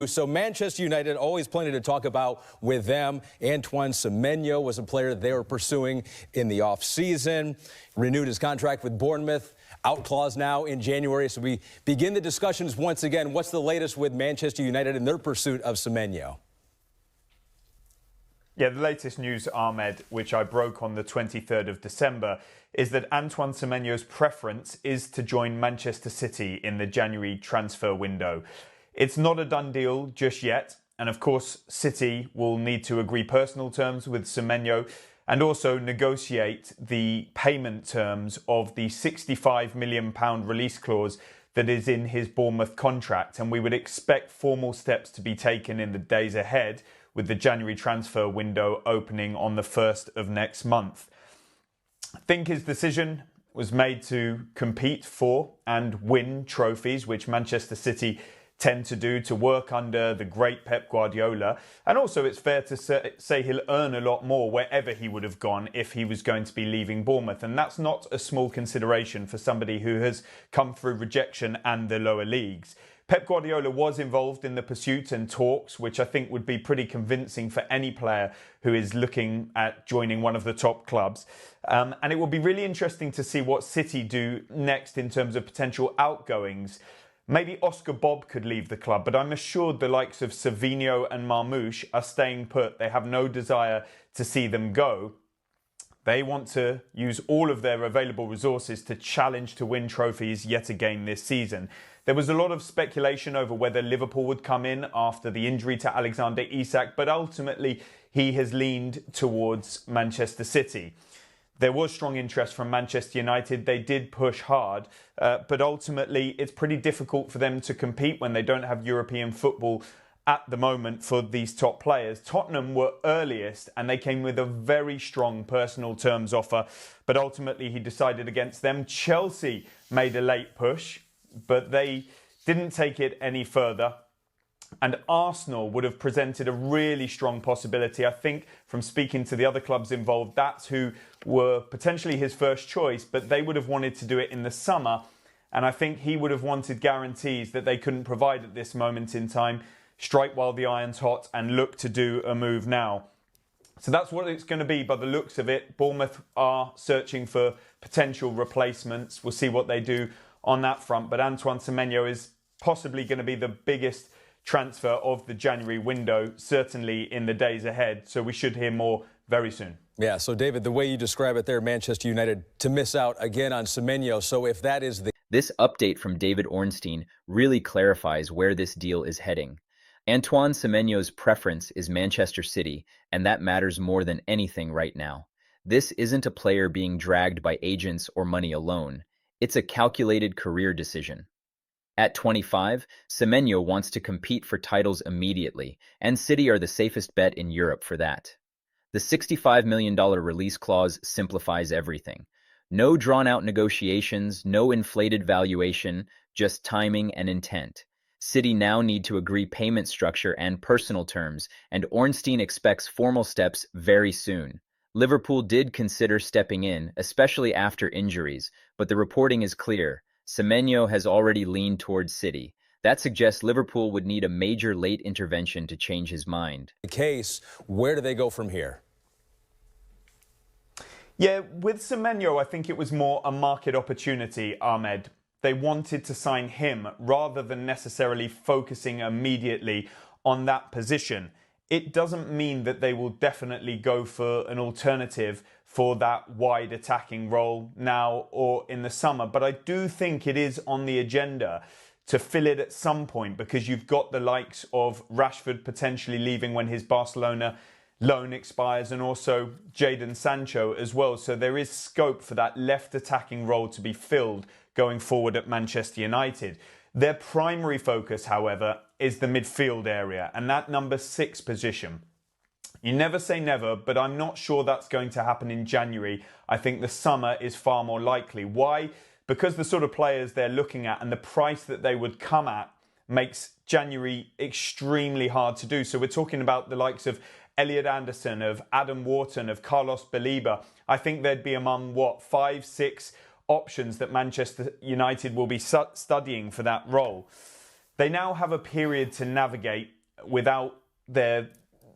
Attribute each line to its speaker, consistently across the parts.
Speaker 1: So Manchester United, always plenty to talk about with them. Antoine Semenyo was a player they were pursuing in the offseason. Renewed his contract with Bournemouth. Out clause now in January. So we begin the discussions once again. What's the latest with Manchester United and their pursuit of Semenyo?
Speaker 2: Yeah, the latest news, Ahmed, which I broke on the 23rd of December, is that Antoine Semenyo's preference is to join Manchester City in the January transfer window. It's not a done deal just yet, and of course City will need to agree personal terms with Semenyo and also negotiate the payment terms of the £65 million release clause that is in his Bournemouth contract, and we would expect formal steps to be taken in the days ahead, with the January transfer window opening on the 1st of next month. I think his decision was made to compete for and win trophies, which Manchester City tend to do, to work under the great Pep Guardiola. And also it's fair to say he'll earn a lot more wherever he would have gone if he was going to be leaving Bournemouth. And that's not a small consideration for somebody who has come through rejection and the lower leagues. Pep Guardiola was involved in the pursuit and talks, which I think would be pretty convincing for any player who is looking at joining one of the top clubs. And it will be really interesting to see what City do next in terms of potential outgoings. Maybe Oscar Bob could leave the club, but I'm assured the likes of Semenyo and Marmoush are staying put. They have no desire to see them go. They want to use all of their available resources to challenge to win trophies yet again this season. There was a lot of speculation over whether Liverpool would come in after the injury to Alexander Isak, but ultimately he has leaned towards Manchester City. There was strong interest from Manchester United. They did push hard, but ultimately it's pretty difficult for them to compete when they don't have European football at the moment for these top players. Tottenham were earliest and they came with a very strong personal terms offer, but ultimately he decided against them. Chelsea made a late push, but they didn't take it any further. And Arsenal would have presented a really strong possibility. I think from speaking to the other clubs involved, that's who were potentially his first choice, but they would have wanted to do it in the summer. And I think he would have wanted guarantees that they couldn't provide at this moment in time. Strike while the iron's hot and look to do a move now. So that's what it's going to be by the looks of it. Bournemouth are searching for potential replacements. We'll see what they do on that front. But Antoine Semenyo is possibly going to be the biggest transfer of the January window, certainly in the days ahead. So we should hear more very soon.
Speaker 1: Yeah, so David, the way you describe it there, Manchester United to miss out again on Semenyo. So if that is the...
Speaker 3: This update from David Ornstein really clarifies where this deal is heading. Antoine Semenyo's preference is Manchester City, and that matters more than anything right now. This isn't a player being dragged by agents or money alone. It's a calculated career decision. At 25, Semenyo wants to compete for titles immediately, and City are the safest bet in Europe for that. The $65 million release clause simplifies everything. No drawn-out negotiations, no inflated valuation, just timing and intent. City now need to agree payment structure and personal terms, and Ornstein expects formal steps very soon. Liverpool did consider stepping in, especially after injuries, but the reporting is clear. Semenyo has already leaned towards City. That suggests Liverpool would need a major late intervention to change his mind.
Speaker 1: The case, where do they go from here?
Speaker 2: Yeah, with Semenyo, I think it was more a market opportunity, Ahmed. They wanted to sign him rather than necessarily focusing immediately on that position. It doesn't mean that they will definitely go for an alternative for that wide attacking role now or in the summer. But I do think it is on the agenda to fill it at some point, because you've got the likes of Rashford potentially leaving when his Barcelona loan expires, and also Jadon Sancho as well. So there is scope for that left attacking role to be filled going forward at Manchester United. Their primary focus, however, is the midfield area and that number 6 position. You never say never, but I'm not sure that's going to happen in January. I think the summer is far more likely. Why? Because the sort of players they're looking at and the price that they would come at makes January extremely hard to do. So we're talking about the likes of Elliot Anderson, of Adam Wharton, of Carlos Baliba. I think they'd be among, 5, 6 options that Manchester United will be studying for that role. They now have a period to navigate without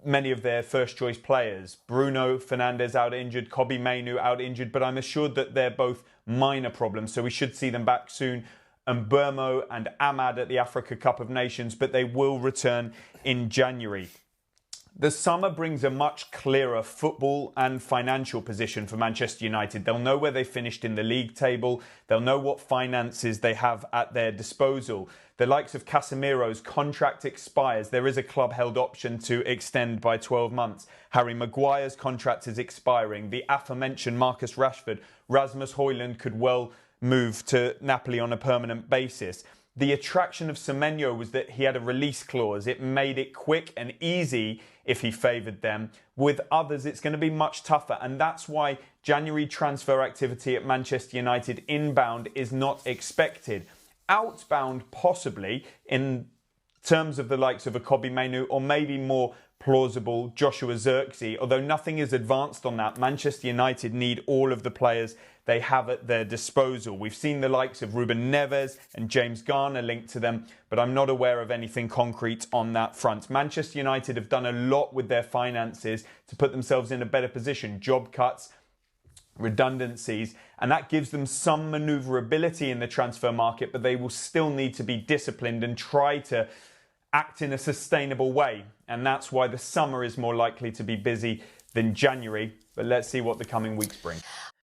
Speaker 2: many of their first choice players. Bruno Fernandes out injured, Kobbie Mainoo out injured, but I'm assured that they're both minor problems, so we should see them back soon. And Burmo and Ahmad at the Africa Cup of Nations, but they will return in January. The summer brings a much clearer football and financial position for Manchester United. They'll know where they finished in the league table. They'll know what finances they have at their disposal. The likes of Casemiro's contract expires. There is a club-held option to extend by 12 months. Harry Maguire's contract is expiring. The aforementioned Marcus Rashford, Rasmus Højlund could well move to Napoli on a permanent basis. The attraction of Semenyo was that he had a release clause. It made it quick and easy if he favoured them. With others, it's going to be much tougher. And that's why January transfer activity at Manchester United inbound is not expected. Outbound, possibly, in terms of the likes of a Kobbie Mainoo or maybe more plausible Joshua Zirkzee. Although nothing is advanced on that, Manchester United need all of the players they have at their disposal. We've seen the likes of Ruben Neves and James Garner linked to them, but I'm not aware of anything concrete on that front. Manchester United have done a lot with their finances to put themselves in a better position. Job cuts, redundancies, and that gives them some manoeuvrability in the transfer market, but they will still need to be disciplined and try to act in a sustainable way. And that's why the summer is more likely to be busy than January. But let's see what the coming weeks bring.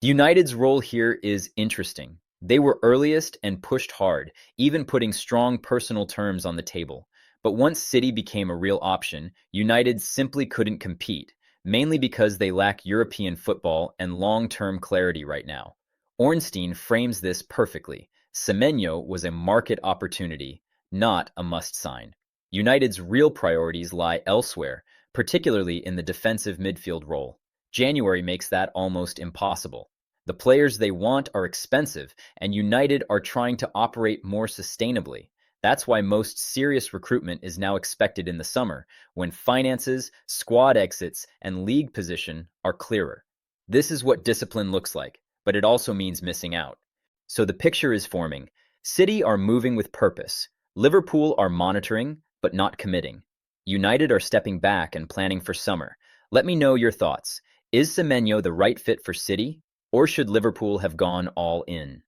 Speaker 3: United's role here is interesting. They were earliest and pushed hard, even putting strong personal terms on the table. But once City became a real option, United simply couldn't compete, mainly because they lack European football and long-term clarity right now. Ornstein frames this perfectly. Semenyo was a market opportunity, not a must-sign. United's real priorities lie elsewhere, particularly in the defensive midfield role. January makes that almost impossible. The players they want are expensive, and United are trying to operate more sustainably. That's why most serious recruitment is now expected in the summer, when finances, squad exits, and league position are clearer. This is what discipline looks like, but it also means missing out. So the picture is forming. City are moving with purpose. Liverpool are monitoring, but not committing. United are stepping back and planning for summer. Let me know your thoughts. Is Semenyo the right fit for City, or should Liverpool have gone all in?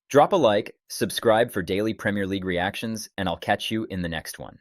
Speaker 3: Drop a like, subscribe for daily Premier League reactions, and I'll catch you in the next one.